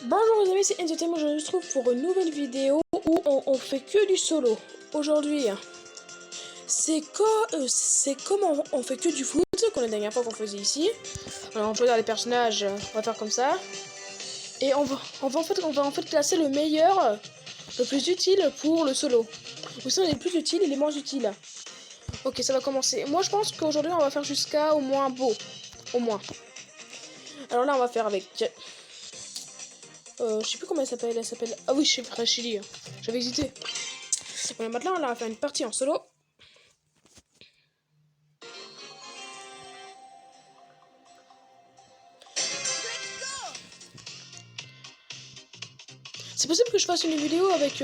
Bonjour les amis, c'est Entertainment. Je vous retrouve pour une nouvelle vidéo où on fait que du solo. Aujourd'hui, c'est comme on fait que du foot, comme la dernière fois qu'on faisait ici. Alors on peut dans les personnages, on va faire comme ça. Et on va en fait classer le meilleur, le plus utile pour le solo. Ou sinon les plus utiles et les moins utiles. Ok, ça va commencer. Moi je pense qu'aujourd'hui on va faire jusqu'à au moins beau. Au moins. Alors là on va faire avec... je sais plus comment elle s'appelle. Elle s'appelle... Ah oui, je sais, Racheli. J'avais hésité. Bon, maintenant, on va faire une partie en solo. C'est possible que je fasse une vidéo avec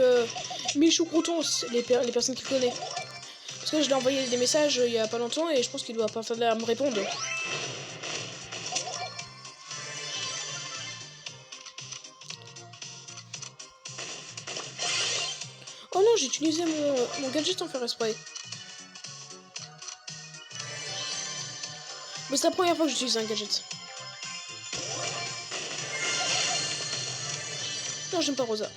Michou Crouton, les personnes qui connaissent. Parce que je lui ai envoyé des messages il y a pas longtemps et je pense qu'il doit pas tarder à me répondre. Oh non, j'ai utilisé mon gadget sans faire exprès. Mais c'est la première fois que j'utilise un gadget. Non, j'aime pas Rosa.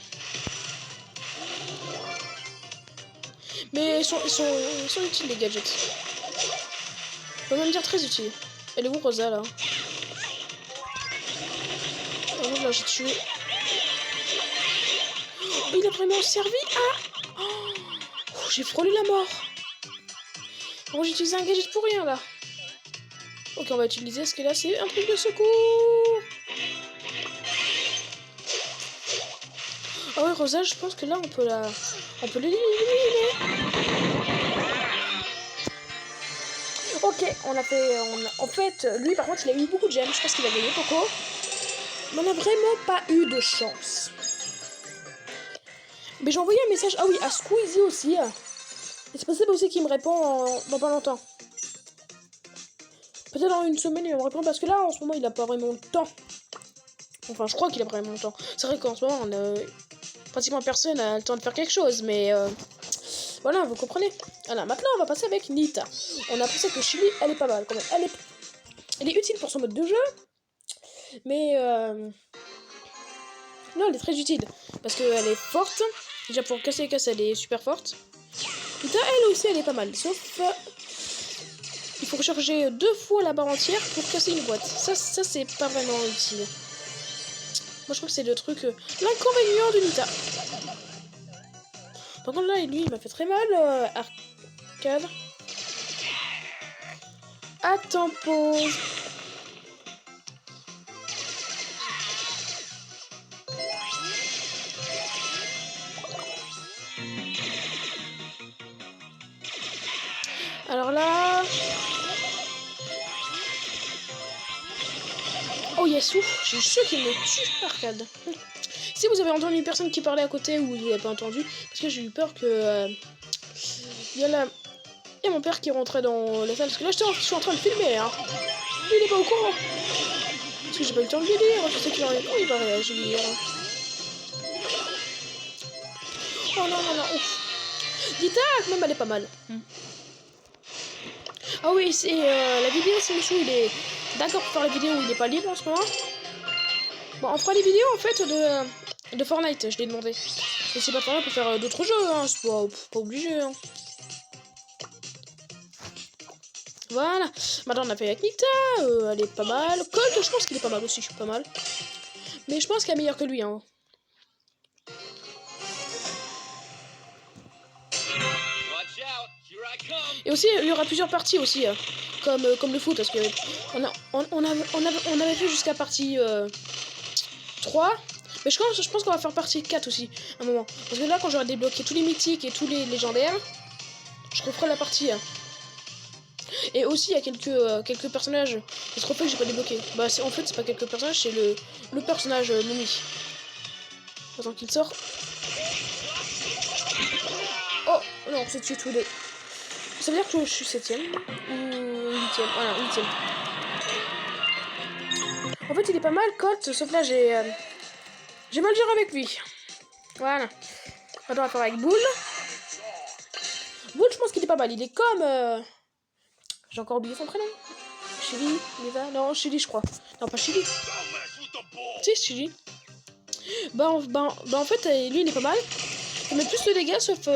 Mais ils sont utiles les gadgets. On peut même dire très utiles. Elle est où Rosa là? Oh là, j'ai tué. Oh, il a vraiment servi. Ah oh, j'ai frôlé la mort. Oh, j'ai utilisé un gadget pour rien là. Ok, on va utiliser ce que là, c'est un truc de secours. Ah ouais, Rosa, je pense que là, on peut l'éliminer. Ok, on a fait... En fait, lui, par contre, il a eu beaucoup de gemmes. Je pense qu'il a gagné, Coco. Mais on n'a vraiment pas eu de chance. Mais j'ai envoyé un message, ah oui, à Squeezie aussi. Et c'est possible aussi qu'il me répond dans pas longtemps. Peut-être dans une semaine, il va me répondre parce que là, en ce moment, il a pas vraiment le temps. Enfin, je crois qu'il a pas vraiment le temps. C'est vrai qu'en ce moment, on a... pratiquement personne a le temps de faire quelque chose, mais voilà, vous comprenez. Alors maintenant, on va passer avec Nita. On a pensé que Chili, elle est pas mal quand même. Elle est utile pour son mode de jeu, mais non, elle est très utile parce qu'elle est forte. Déjà pour casser les casses, elle est super forte. Nita, elle aussi, elle est pas mal. Sauf il faut recharger 2 fois la barre entière pour casser une boîte. Ça c'est pas vraiment utile. Moi, je crois que c'est le truc, l'inconvénient de Nita. Par contre, là, lui, il m'a fait très mal. Arcade. Attends, pause. Alors là... Oh, yes, ouf, j'ai sûr qu'il me tue, Arcade. Si vous avez entendu une personne qui parlait à côté ou vous n'avez pas entendu, parce que j'ai eu peur que... il y a mon père qui rentrait dans la salle, parce que là, je suis en train de filmer, hein. Lui, il est pas au courant. Parce que j'ai pas eu le temps de lui dire, je sais qu'il va réagir. Oh non, non, non, ouf. Guitare, même, elle est pas mal. Ah oui, c'est la vidéo, c'est Michou, il est d'accord pour faire la vidéo où il est pas libre en ce moment. Bon, on fera les vidéos en fait de Fortnite, je l'ai demandé. Et c'est pas Fortnite pour faire d'autres jeux, hein, c'est pas obligé. Hein. Voilà, maintenant on a fait avec Nita, elle est pas mal. Colt, je pense qu'il est pas mal aussi, je suis pas mal. Mais je pense qu'elle est meilleure que lui, hein. Et aussi, il y aura plusieurs parties aussi, comme le foot, parce que on avait fait jusqu'à partie 3. Mais je pense qu'on va faire partie 4 aussi, à un moment. Parce que là, quand j'aurai débloqué tous les mythiques et tous les légendaires, je referai la partie. Et aussi, il y a quelques personnages, des trophées que j'ai pas débloqués. Bah, en fait, c'est pas quelques personnages, c'est le personnage momie. Attends qu'il sort. Oh, non, c'est tué tous les... Ça veut dire que je suis 7ème ou 8ème. Voilà, 8ème. En fait, il est pas mal, Colt, sauf là, j'ai mal géré avec lui. Voilà. Maintenant, on va faire avec Bull. Bull, je pense qu'il est pas mal. Il est comme... J'ai encore oublié son prénom. Chili, Leva. Non, Chili, je crois. Non, pas Chili. Si, Chili. En fait, lui, il est pas mal. Il met plus de dégâts, sauf...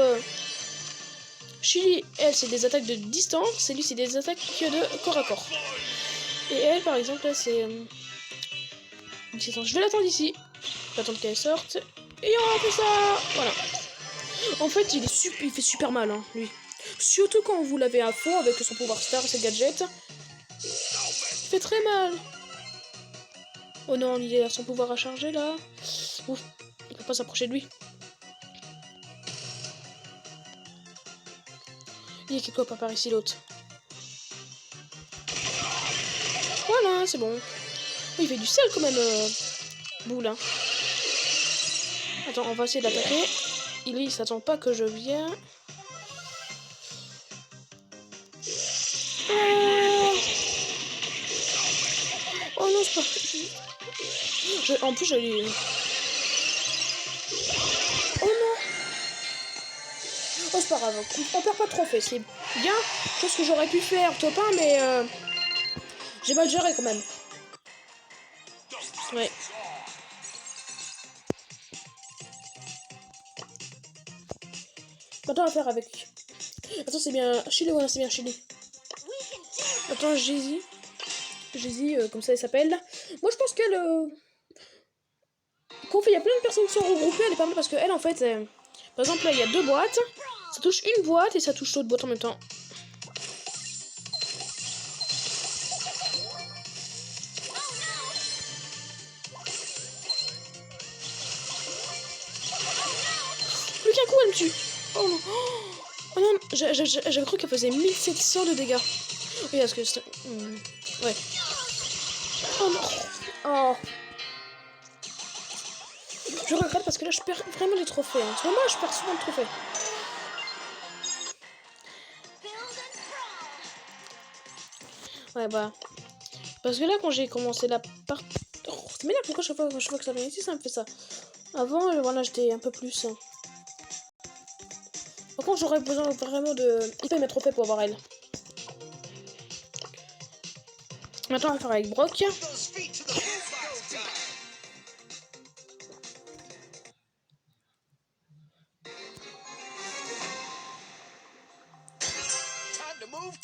Chili, elle, c'est des attaques de distance, et lui, c'est des attaques de corps à corps. Et elle, par exemple, là, c'est... Je vais l'attendre ici. Je vais attendre qu'elle sorte. Et on fait ça. Voilà. En fait, il fait super mal, hein, lui. Surtout quand vous l'avez à fond avec son pouvoir star et ses gadgets. Il fait très mal. Oh non, il a son pouvoir à charger, là. Ouf, il peut pas s'approcher de lui. Il y a quelque part par ici, l'autre. Voilà, c'est bon. Oh, il fait du sel quand même, boule, hein. Attends, on va essayer d'attaquer. Il s'attend pas que je vienne. Oh non, c'est pas... En plus, j'allais... Oh non. Oh, c'est pas grave. On perd pas de trophée, c'est bien. Chose que j'aurais pu faire top 1, mais... j'ai mal géré quand même. Ouais. Maintenant, on va faire avec... Attends, c'est bien Chili ou non, c'est bien Chili. Attends, Jésus. Jésus, comme ça, il s'appelle. Moi, je pense qu'elle... il y a plein de personnes qui sont regroupées, elle est pas mal parce qu'elle, en fait... Par exemple, là, il y a 2 boîtes. Ça touche une boîte et ça touche l'autre boîte en même temps. Plus qu'un coup, elle me tue. Oh non. Oh non, j'avais cru qu'elle faisait 1700 de dégâts. Oui, parce que c'est... ouais. Oh non. Oh. Je regrette parce que là, je perds vraiment des trophées. Hein. En ce moment, je perds souvent de trophées. Ouais, bah... Parce que là, quand j'ai commencé la partie... Oh, c'est m'énerve, pourquoi chaque fois que ça vient ici, ça me fait ça. Avant, voilà, j'étais un peu plus... Par contre, j'aurais besoin vraiment de... Il peut mettre trophées pour avoir elle. Maintenant, on va faire avec Brock.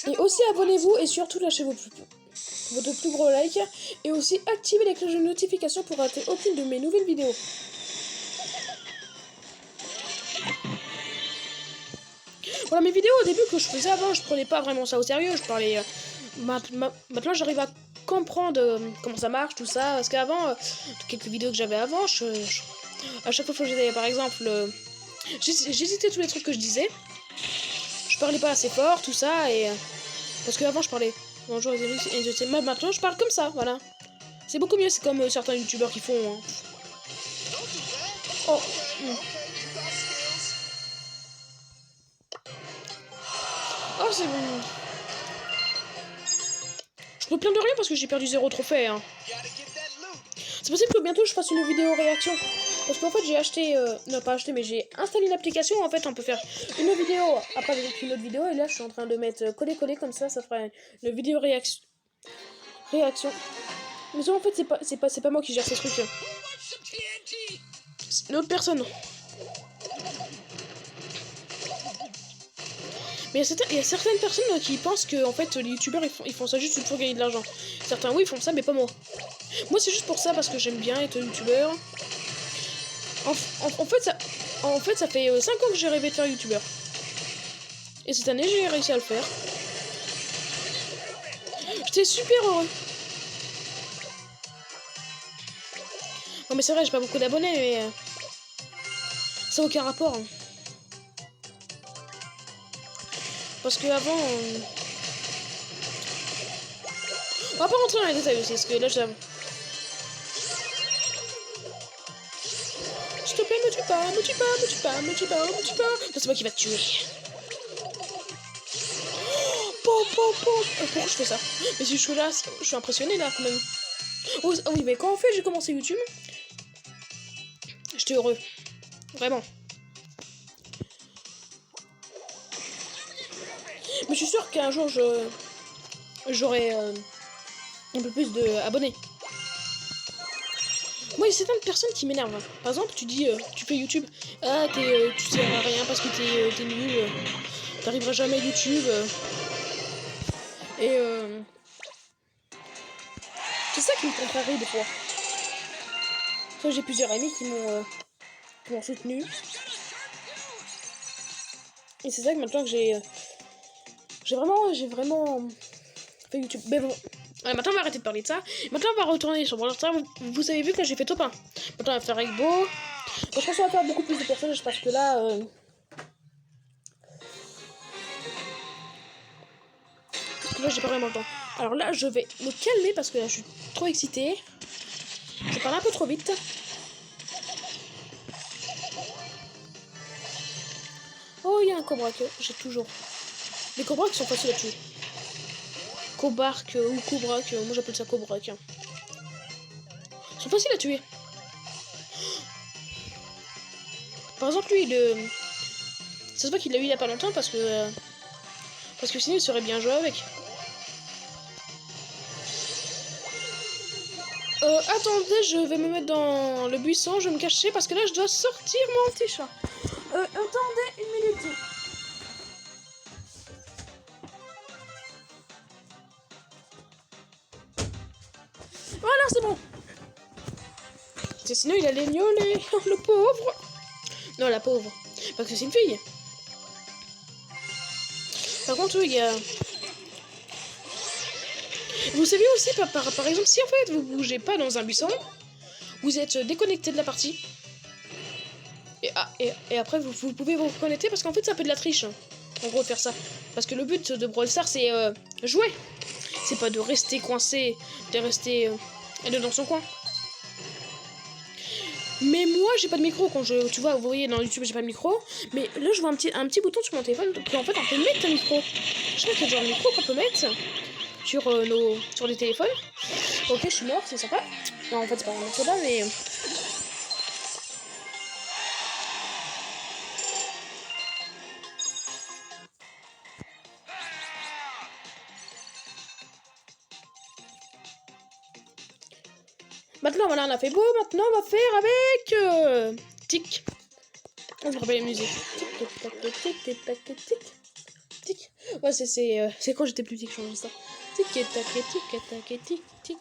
Et aussi, abonnez-vous et surtout, lâchez votre plus gros like. Et aussi, activez les cloches de notification pour rater aucune de mes nouvelles vidéos. Voilà, mes vidéos au début que je faisais avant, je prenais pas vraiment ça au sérieux. Je parlais... maintenant, j'arrive à comprendre comment ça marche, tout ça. Parce qu'avant, quelques vidéos que j'avais avant, à chaque fois que j'étais, par exemple... j'hésitais tous les trucs que je disais. Je parlais pas assez fort, tout ça, et... parce qu'avant, je parlais... Bonjour, maintenant, je parle comme ça, voilà. C'est beaucoup mieux, c'est comme certains youtubeurs qui font... Hein. Oh. Oh, c'est bon. Je me plains de rien parce que j'ai perdu 0 trophée. Hein. C'est possible que bientôt je fasse une vidéo réaction. Parce qu'en fait j'ai acheté... non pas acheté mais j'ai installé une application. En fait on peut faire une vidéo après avec une autre vidéo. Et là je suis en train de mettre coller-coller comme ça. Ça fera une vidéo réaction. Mais ça en fait c'est pas moi qui gère ces trucs. C'est une autre personne. Mais il y a certaines personnes qui pensent que en fait les youtubeurs ils font ça juste pour gagner de l'argent. Certains oui ils font ça mais pas moi. Moi c'est juste pour ça parce que j'aime bien être youtubeur. En fait ça fait 5 ans que j'ai rêvé de faire youtubeur. Et cette année j'ai réussi à le faire. J'étais super heureux. Non mais c'est vrai j'ai pas beaucoup d'abonnés mais... ça n'a aucun rapport. Hein. Parce que avant... On va pas rentrer dans les détails aussi, parce que là je... S'il te plaît, me tue pas, me tue pas, me tue pas, me tue pas, me tue pas. Non, c'est moi qui va te tuer. Pourquoi je fais ça? Mais si je suis là, je suis impressionné là quand même. Oh oui, mais quand en fait j'ai commencé YouTube, j'étais heureux. Vraiment. Mais je suis sûr qu'un jour j'aurai un peu plus d'abonnés. Moi il y a certaines personnes qui m'énervent. Hein. Par exemple, tu dis, tu fais YouTube, ah, tu sers à rien parce que t'es nul, t'arriveras jamais à YouTube. Et c'est ça qui me contrarie des fois. J'ai plusieurs amis qui m'ont soutenu. Et c'est ça que maintenant que j'ai vraiment fait YouTube. Mais bon, voilà, maintenant on va arrêter de parler de ça. Maintenant on va retourner sur Brawl Stars. Vous avez vu que là j'ai fait top 1. Maintenant on va faire avec Beau. Bon, je pense qu'on va faire beaucoup plus de personnages parce que là... j'ai pas vraiment le temps. Alors là je vais me calmer parce que là je suis trop excitée. Je parle un peu trop vite. Oh, il y a un cobra que j'ai toujours. Les cobras qui sont faciles à tuer. Cobarque ou cobraque, moi j'appelle ça cobraque. Ils sont faciles à tuer. Par exemple, lui, ça se voit qu'il l'a eu il y a pas longtemps parce que sinon il serait bien joué avec. Attendez, je vais me mettre dans le buisson, je vais me cacher parce que là je dois sortir mon petit chat. Attendez une minute. Voilà, c'est bon. Sinon il allait miauler, le pauvre. Non, la pauvre. Parce que c'est une fille. Par contre, oui, il y a... Vous savez aussi, par exemple, si en fait vous bougez pas dans un buisson, vous êtes déconnecté de la partie. Et après, vous pouvez vous reconnecter parce qu'en fait, c'est un peu de la triche. En gros, de faire ça. Parce que le but de Brawl Stars, c'est jouer. C'est pas de rester coincé, de rester dans son coin. Mais moi, j'ai pas de micro. Quand tu vois, vous voyez, dans YouTube, j'ai pas de micro. Mais là, je vois un petit bouton sur mon téléphone. Puis en fait, on peut mettre un micro. Je sais pas quel genre de micro qu'on peut mettre sur les téléphones. Ok, je suis mort, c'est sympa. Non, en fait, c'est pas vraiment sympa, mais... Maintenant, voilà, on a fait beau. Maintenant, on va faire avec... tic. On se rappelle la musique. Tic, tic, tac, tic, tic, tic. Ouais, c'est quand j'étais plus petit que je changeais ça. Tic, tac, tic, tac, tic, tic.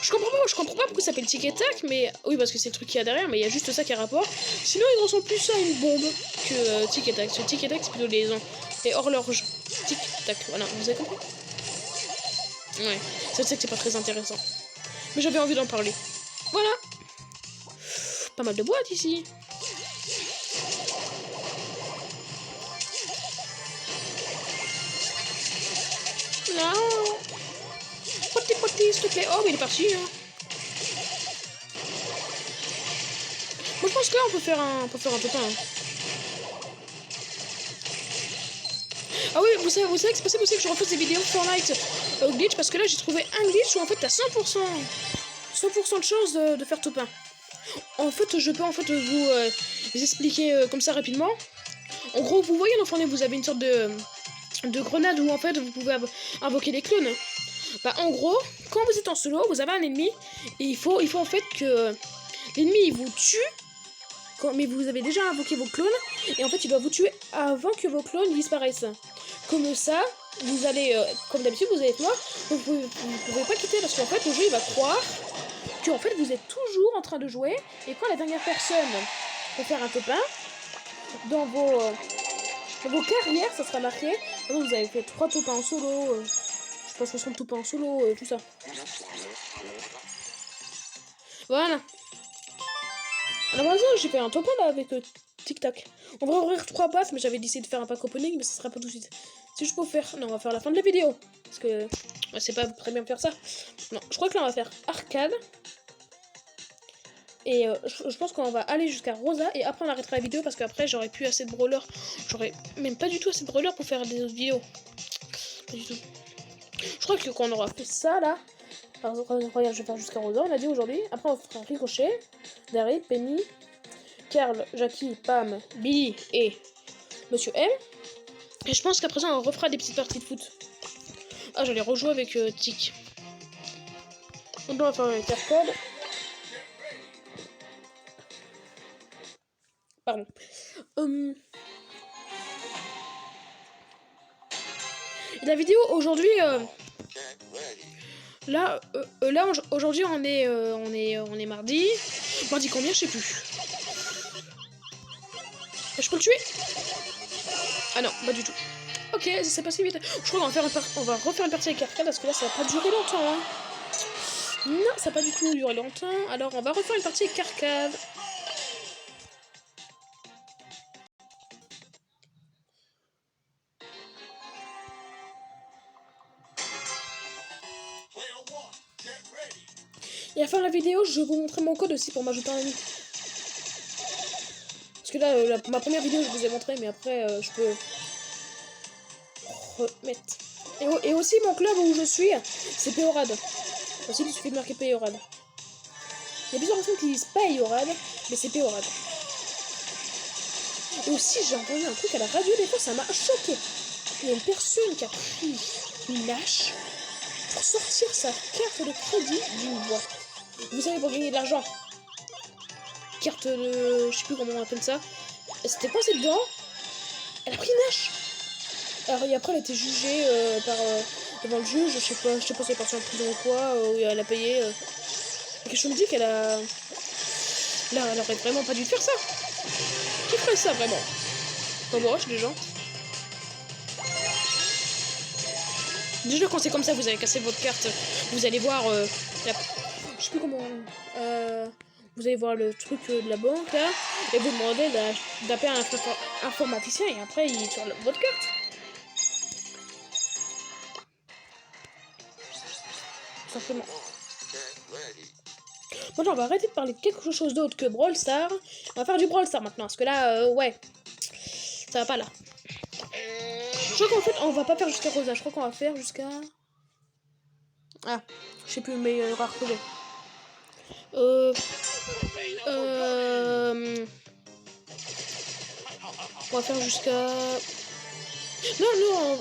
Je comprends pas pourquoi ça s'appelle tic et tac, mais... Oui, parce que c'est le truc qu'il y a derrière, mais il y a juste ça qui a rapport. Sinon, il ressemble plus à une bombe que tic et tac. Parce que tic et tac, c'est plutôt les ans. Et horloge. Tic, tac, voilà, vous avez compris? Ouais, c'est ça que c'est pas très intéressant. Mais j'avais envie d'en parler. Voilà. Pas mal de boîtes ici. Non. Potti, s'il te plaît. Oh, mais il est parti. Hein. Moi, je pense que là, on peut faire un top 1. Hein. Ah oui, vous savez que c'est possible aussi que je refasse des vidéos Fortnite glitch parce que là, j'ai trouvé un glitch où en fait, t'as 100% de chance de faire top 1. En fait, je peux vous expliquer comme ça rapidement. En gros, vous voyez dans Fortnite, vous avez une sorte de grenade où en fait, vous pouvez invoquer des clones. Bah, en gros, quand vous êtes en solo, vous avez un ennemi et il faut en fait que l'ennemi il vous tue. Mais vous avez déjà invoqué vos clones et en fait, il doit vous tuer avant que vos clones disparaissent. Comme ça, vous allez, comme d'habitude, vous allez être mort. Vous pouvez pas quitter parce qu'en fait, le jeu il va croire que en fait, vous êtes toujours en train de jouer. Et quand la dernière personne peut faire un top 1, dans vos carrières, ça sera marqué. Donc, vous avez fait 3 top 1 en solo, je sais pas, 60 top 1 en solo, tout ça. Voilà. Alors, par exemple, j'ai fait un top 1 là avec Tic Tac. On va ouvrir 3 passes, mais j'avais décidé de faire un pack opening, mais ça sera pas tout de suite. Si je peux faire. Non, on va faire la fin de la vidéo. Parce que c'est pas très bien de faire ça. Non, je crois que là, on va faire arcade. Et je pense qu'on va aller jusqu'à Rosa. Et après, on arrêtera la vidéo parce qu'après, j'aurais plus assez de brawlers. J'aurais même pas du tout assez de brawlers pour faire des autres vidéos. Pas du tout. Je crois que quand on aura fait ça là. Par exemple, regarde, je vais faire jusqu'à Rosa, on a dit aujourd'hui. Après, on fera Ricochet, Darry, Penny, Carl, Jackie, Pam, Billy et Monsieur M. Et je pense qu'après ça, on refera des petites parties de foot. Ah, j'allais rejouer avec Tic. Donc, on va faire avec arcade. Pardon. La vidéo aujourd'hui, là aujourd'hui on est mardi. Mardi combien, je sais plus. Je peux le tuer? Ah non, pas du tout. Ok, ça s'est passé vite. Je crois qu'on va refaire une partie avec arcade parce que là ça va pas durer longtemps. Hein. Non, ça va pas du tout durer longtemps. Alors on va refaire une partie avec arcade. Et à la fin de la vidéo, je vais vous montrer mon code aussi pour m'ajouter un ami. Parce que là, ma première vidéo, je vous ai montré, mais après, je peux remettre. Et aussi, mon club où je suis, c'est Peorad. Aussi, il suffit de marquer Peorad. Il y a plusieurs personnes qui disent Peorad, mais c'est Peorad. Et aussi, j'ai entendu un truc à la radio, des fois, ça m'a choqué. Il y a une personne qui a pris une hache pour sortir sa carte de crédit d'une boîte. Vous savez, pour gagner de l'argent. Carte de... je sais plus comment on appelle ça. C'était passé dedans. Elle a pris une hache. Alors, et après, elle a été jugée devant le juge. Je sais pas si elle est partie en prison ou quoi. Ou elle a payé. Et je me dis qu'elle a... Là, elle aurait vraiment pas dû faire ça. Qui ferait ça, vraiment? Pas moi, des gens. Déjà, quand c'est comme ça, vous avez cassé votre carte. Vous allez voir... Je sais plus comment... vous allez voir le truc de la banque, là. Et vous demandez d'appeler un informaticien. Et après, il sur votre carte. Simplement. Maintenant, on va arrêter de parler de quelque chose d'autre que Brawl Stars. On va faire du Brawl Stars maintenant. Parce que là, ouais. Ça va pas là. Je crois qu'en fait, on va pas faire jusqu'à Rosa. Je crois qu'on va faire jusqu'à... Ah, je sais plus, mais rare que on va faire jusqu'à... Non,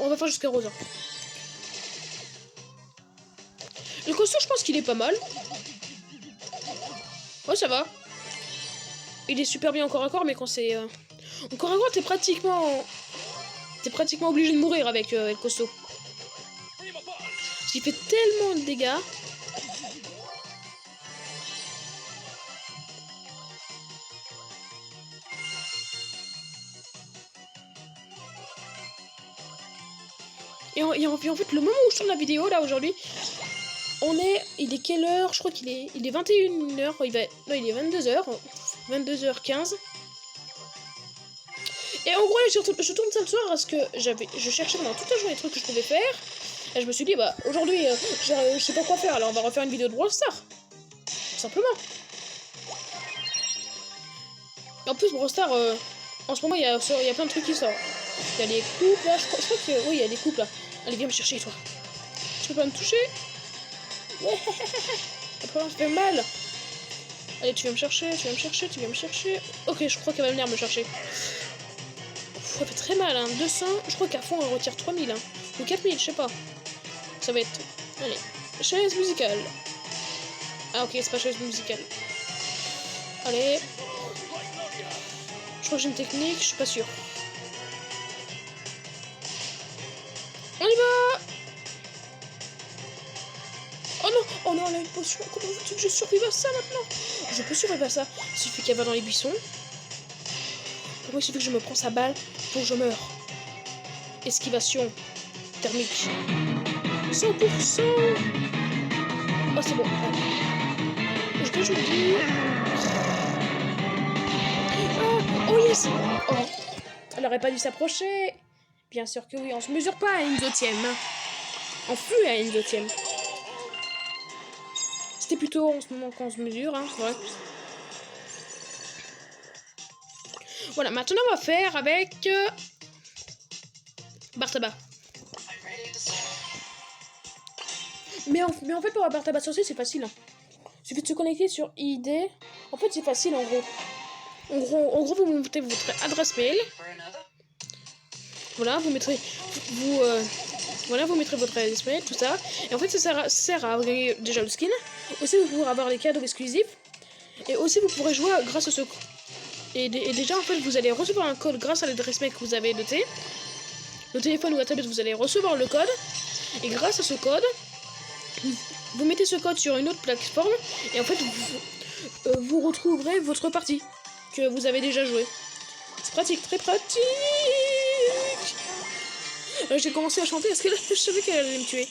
on va faire jusqu'à Rosa. Le costume, je pense qu'il est pas mal. Ouais, ça va. Il est super bien encore à corps, mais quand c'est... Encore à corps, t'es pratiquement obligé de mourir avec le costaud. Parce qu'il fait tellement de dégâts. Et en fait, le moment où je tourne la vidéo, là, aujourd'hui, il est quelle heure? Je crois qu'il est 21h, non, il est 22h, 22h15. Et en gros, là, je tourne ça le soir parce que je cherchais pendant toute la journée les trucs que je pouvais faire. Et je me suis dit, bah, aujourd'hui, je sais pas quoi faire, alors on va refaire une vidéo de Brawl Stars. Tout simplement. Et en plus, Brawl Stars, en ce moment, il y a plein de trucs qui sortent. Il y a les couples, là, je crois que... Oui, il y a les couples, là. Allez, viens me chercher, toi. Tu peux pas me toucher? Après, ça fait mal. Allez, tu viens me chercher. Ok, je crois qu'elle va venir me chercher. Ça fait très mal, hein. 200, je crois qu'à fond, on retire 3000, hein. Ou 4000, je sais pas. Ça va être... Allez, chaise musicale. Ah, ok, c'est pas chaise musicale. Allez. Je crois que j'ai une technique, je suis pas sûre. On y va! Oh non, elle a une potion. Comment veux-tu que je survive à ça maintenant? Je peux survivre à ça. Il suffit qu'elle va dans les buissons. Pour moi, il suffit que je me prends sa balle pour que je meure. Esquivation thermique. 100%. Oh, c'est bon. Je dois jouer. Oh yes. Oh. Elle aurait pas dû s'approcher. Bien sûr que oui, on se mesure pas à une deuxième. On flue à une deuxième. C'était plutôt en ce moment qu'on se mesure, hein, ouais. Voilà, maintenant on va faire avec Bartaba. Mais en fait, pour la Bartaba sorcier, c'est facile. Hein. Il suffit de se connecter sur ID. En fait, c'est facile en gros. En gros, vous mettez votre adresse mail. Voilà, vous mettrez votre adresse mail, tout ça. Et en fait, ça sert à gagner déjà le skin. Aussi, vous pourrez avoir les cadeaux exclusifs. Et aussi, vous pourrez jouer grâce à ce... Et déjà, en fait, vous allez recevoir un code grâce à l'adresse mail que vous avez notée. Le téléphone ou la tablette, vous allez recevoir le code. Et grâce à ce code, vous mettez ce code sur une autre plateforme. Et en fait, vous retrouverez votre partie que vous avez déjà joué. C'est pratique, très pratique. J'ai commencé à chanter parce que là, je savais qu'elle allait me tuer.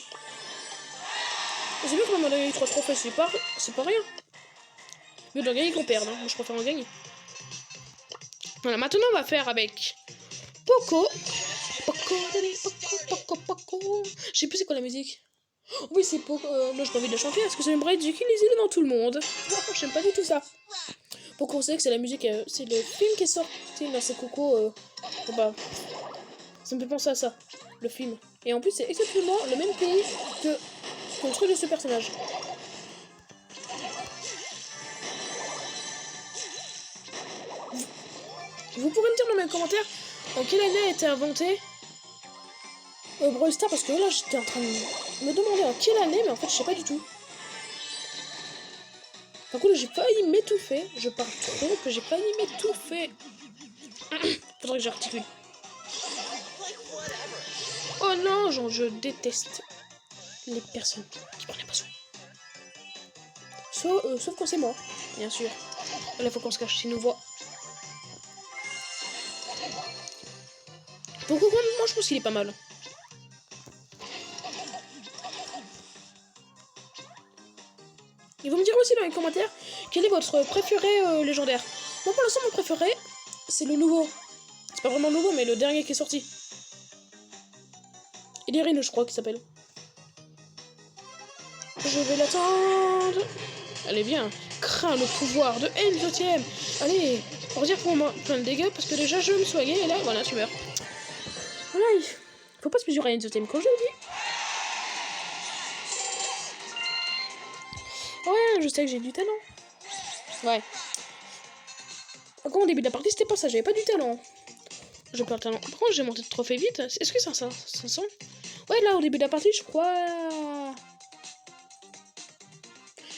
C'est bien qu'on m'a donné 3 trophées, c'est pas rien. Mieux d'en gagner qu'on perde, hein. Moi je préfère en gagner. Voilà, maintenant on va faire avec Poco. Poco. Je sais plus c'est quoi la musique. Oh, oui, c'est Poco. Non, j'ai pas envie de la chanter parce que ça m'aimerait ridiculiser devant tout le monde. J'aime pas du tout ça. Poco, c'est que c'est la musique. C'est le film qui est sorti. Là, c'est Coco. Bah, ça me fait penser à ça, le film. Et en plus, c'est exactement le même pays que le truc de ce personnage. Vous pourrez me dire dans les commentaires en quelle année a été inventé Brawl Stars, parce que là j'étais en train de me demander en quelle année, mais en fait je sais pas du tout. Par contre j'ai failli m'étouffer, je parle trop que j'ai failli m'étouffer. Faudrait que j'articule. Oh non, genre je déteste les personnes qui prennent pas soin. Sauf quand c'est moi, bien sûr. Là faut qu'on se cache s'ils nous voient. Pourquoi moi je pense qu'il est pas mal. Et vous me direz aussi dans les commentaires quel est votre préféré légendaire. Moi pour l'instant mon préféré c'est le nouveau. C'est pas vraiment nouveau mais le dernier qui est sorti. Irine je crois qu'il s'appelle. Je vais l'attendre. Allez bien, crains le pouvoir de N-Zotième. Allez, on va dire pour moi plein de dégâts parce que déjà je me soignais et là voilà tu meurs. Voilà, il faut pas se mesurer à N-Zotième quand je le dis. Ouais, je sais que j'ai du talent. Ouais. Par contre, au début de la partie, c'était pas ça, j'avais pas du talent. Je perds le talent. Par contre, j'ai monté de trophée vite. Est-ce que c'est ça 500? Ouais, là, au début de la partie, je crois...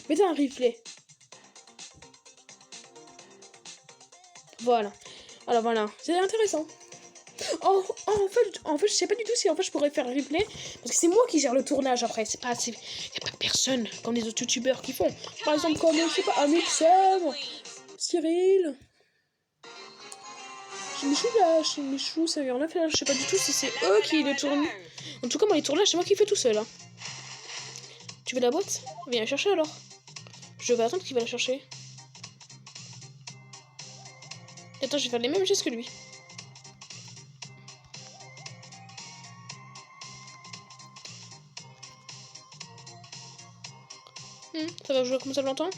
Mettez un replay. Voilà. Alors, voilà. C'est intéressant. Oh, en fait, je sais pas du tout si en fait je pourrais faire un replay. Parce que c'est moi qui gère le tournage après. C'est pas... Y a pas personne comme les autres youtubeurs qui font. Par exemple, comme, je sais pas, Amixem, Cyril... Chez Michou, ça vient rien faire. Je sais pas du tout si c'est eux qui le tournent. En tout cas, moi, les tournages, c'est moi qui fais tout seul. Hein. Tu veux la boîte? Viens la chercher alors. Je vais attendre qu'il va la chercher. Attends, je vais faire les mêmes gestes que lui. Ça va jouer comme ça longtemps?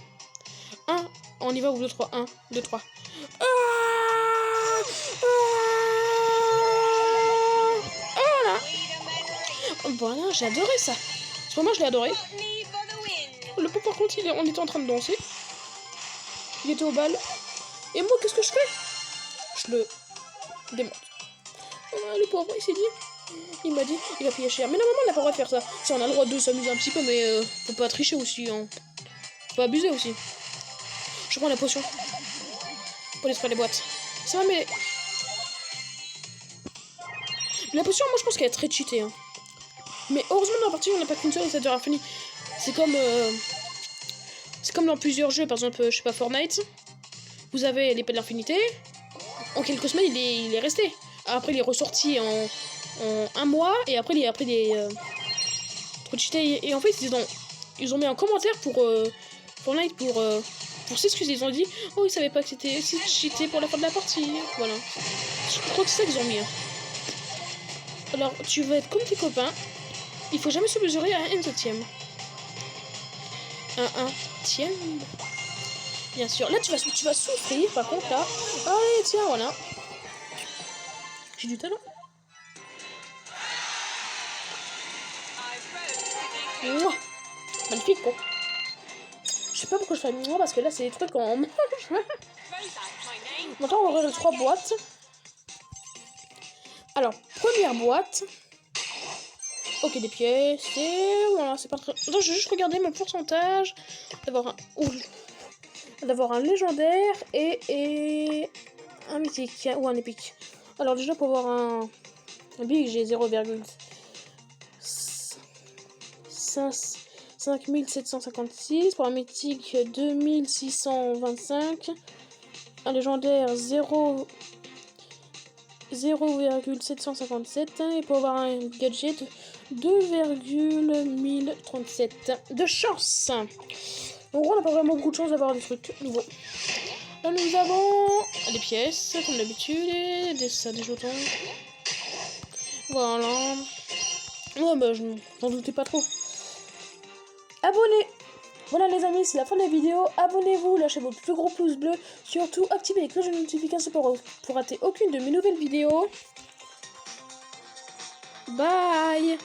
1, on y va au 2, 3. 1, 2, 3. Voilà, j'ai adoré ça. Parce que moi, je l'ai adoré. Le pauvre, par contre, on était en train de danser. Il était au bal. Et moi, qu'est-ce que je fais? Je le démonte. Le pauvre, il s'est dit. Il m'a dit, il va payer cher. Mais normalement, on n'a pas le droit de faire ça. Si, on a le droit de s'amuser un petit peu, mais faut pas tricher aussi. Hein. Faut pas abuser aussi. Je prends la potion. Pour les les boîtes. Ça va, mais... La potion, moi, je pense qu'elle est très cheatée. Hein. Mais heureusement, dans la partie, on n'a pas qu'une seule et ça dure infini. C'est comme dans plusieurs jeux, par exemple, je sais pas, Fortnite. Vous avez l'épée de l'infinité. En quelques semaines, il est resté. Après, il est ressorti en 1 mois. Et après, il est trop cheaté. Et en fait, ils ont mis un commentaire pour Fortnite pour s'excuser. Ils ont dit, oh, ils savaient pas que c'était cheaté pour la fin de la partie. Voilà. Je crois que c'est ça qu'ils ont mis. Hein. Alors, tu vas être comme tes copains. Il faut jamais se mesurer à un centième. Un tième. Bien sûr. Là, tu vas souffrir, par contre, là. Allez, tiens, voilà. J'ai du talent. Mouah. Magnifique, quoi. Je sais pas pourquoi je fais moi parce que là, c'est des trucs en... Maintenant, on va ouvrir les 3 boîtes. Alors, première boîte. Ok, des pièces, et voilà, c'est pas très... Attends, je vais juste regarder mon pourcentage d'avoir un légendaire et mythique ou un épique. Alors déjà pour avoir un big, j'ai 0,5756. Pour un mythique, 2625. Un légendaire, 0,757. Et pour avoir un gadget, 2,1037 de chance. En gros, on n'a pas vraiment beaucoup de chance d'avoir des trucs nouveaux. Là, nous avons des pièces, comme d'habitude, des jetons. Voilà. Ouais, bah, je n'en doutais pas trop. Abonnez. Voilà les amis, c'est la fin de la vidéo. Abonnez-vous, lâchez votre plus gros pouce bleu. Surtout, activez les cloches de notification pour rater aucune de mes nouvelles vidéos. Bye.